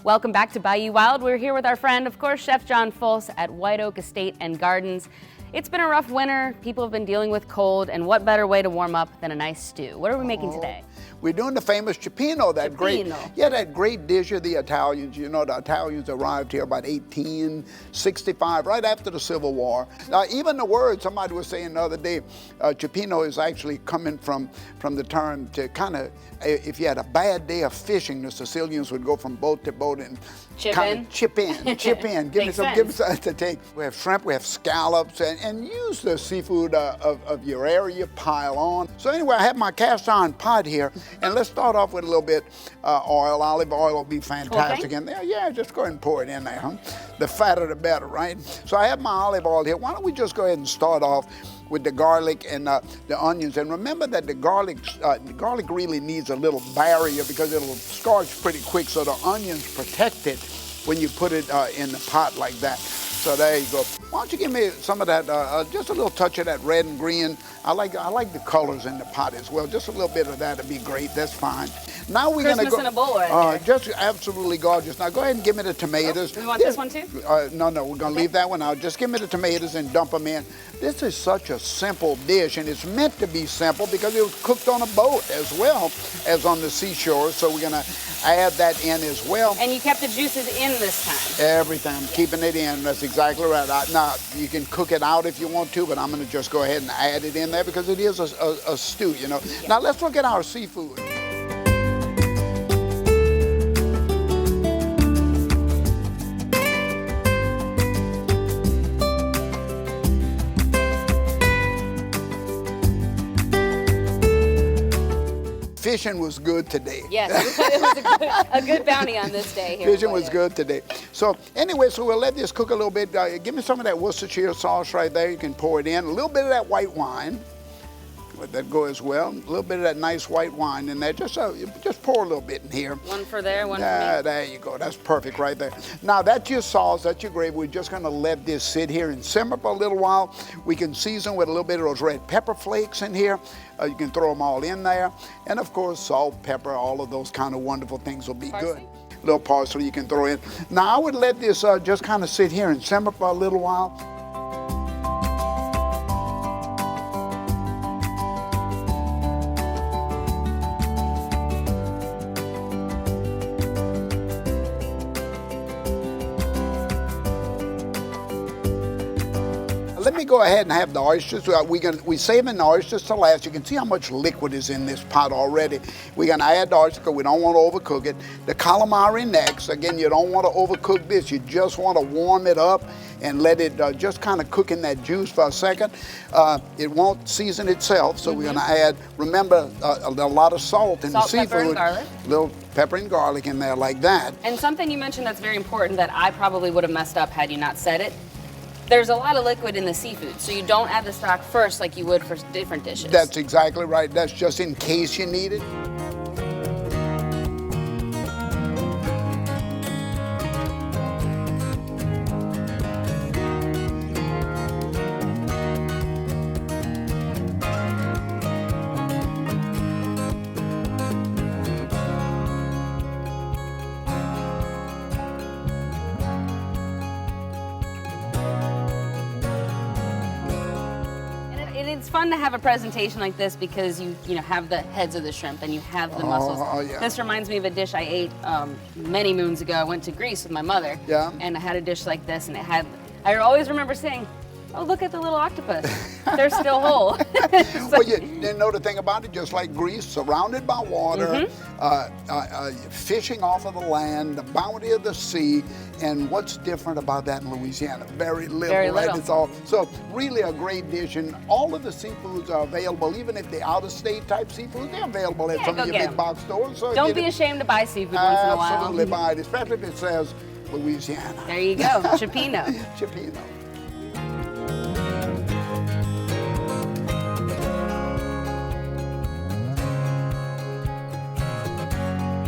Welcome back to Bayou Wild. We're here with our friend, of course, Chef John Folse at White Oak Estate and Gardens. It's been a rough winter. People have been dealing with cold, and what better way to warm up than a nice stew? What are we making today? We're doing the famous Cioppino, that great dish of the Italians. You know, the Italians arrived here about 1865, right after the Civil War. Now, even the word, somebody was saying the other day, Cioppino is actually coming from the term to kind of, if you had a bad day of fishing, the Sicilians would go from boat to boat and chip in. Give me something to take. We have shrimp, we have scallops, and use the seafood of your area, pile on. So anyway, I have my cast iron pot here, and let's start off with a little bit oil. Olive oil will be fantastic in there. Yeah, just go ahead and pour it in there. Huh? The fatter, the better, right? So I have my olive oil here. Why don't we just go ahead and start off with the garlic and the onions. And remember that the garlic really needs a little barrier because it'll scorch pretty quick, so the onions protect it when you put it in the pot like that. So there you go. Why don't you give me some of that, just a little touch of that red and green. I like the colors in the pot as well. Just a little bit of that would be great. That's fine. Now we're going to go. Christmas in a bowl right there. Just absolutely gorgeous. Now go ahead and give me the tomatoes. Oh, we want this one too? No, we're going to leave that one out. Just give me the tomatoes and dump them in. This is such a simple dish, and it's meant to be simple because it was cooked on a boat as well as on the seashore. So we're going to add that in as well. And you kept the juices in this time? Everything, keeping it in. That's exactly right. Now, you can cook it out if you want to, but I'm going to just go ahead and add it in there because it is a stew, you know. Yeah. Now, let's look at our seafood. Fishing was good today. Yes, it was a good bounty on this day here. Fishing was good today. So anyway, so we'll let this cook a little bit. Give me some of that Worcestershire sauce right there. You can pour it in. A little bit of that white wine. Let that go as well. A little bit of that nice white wine in there. Just pour a little bit in here. One for there, one for me. There you go. That's perfect right there. Now that's your sauce, that's your gravy. We're just going to let this sit here and simmer for a little while. We can season with a little bit of those red pepper flakes in here. You can throw them all in there. And of course, salt, pepper, all of those kind of wonderful things will be good. A little parsley you can throw in. Now I would let this just kind of sit here and simmer for a little while. Let me go ahead and have the oysters. We're saving the oysters to last. You can see how much liquid is in this pot already. We're going to add the oysters because we don't want to overcook it. The calamari next. Again, you don't want to overcook this. You just want to warm it up and let it just kind of cook in that juice for a second. It won't season itself, so we're going to add, remember, a lot of salt in the seafood. Pepper, and garlic. Little pepper and garlic in there like that. And something you mentioned that's very important that I probably would have messed up had you not said it. There's a lot of liquid in the seafood, so you don't add the stock first like you would for different dishes. That's exactly right. That's just in case you need it. It's fun to have a presentation like this because you have the heads of the shrimp and you have the mussels. Yeah. This reminds me of a dish I ate many moons ago. I went to Greece with my mother, and I had a dish like this, and I always remember saying, "Oh, look at the little octopus. They're still whole." Well, you know the thing about it, just like Greece, surrounded by water, fishing off of the land, the bounty of the sea, and what's different about that in Louisiana? Very little, Very right? little. It's all, so really a great dish, and all of the seafoods are available, even if they're out-of-state type seafood, they're available at some of your big box stores. So don't be ashamed to buy seafood once in a while. Absolutely buy it, especially if it says Louisiana. There you go, Cioppino. Cioppino.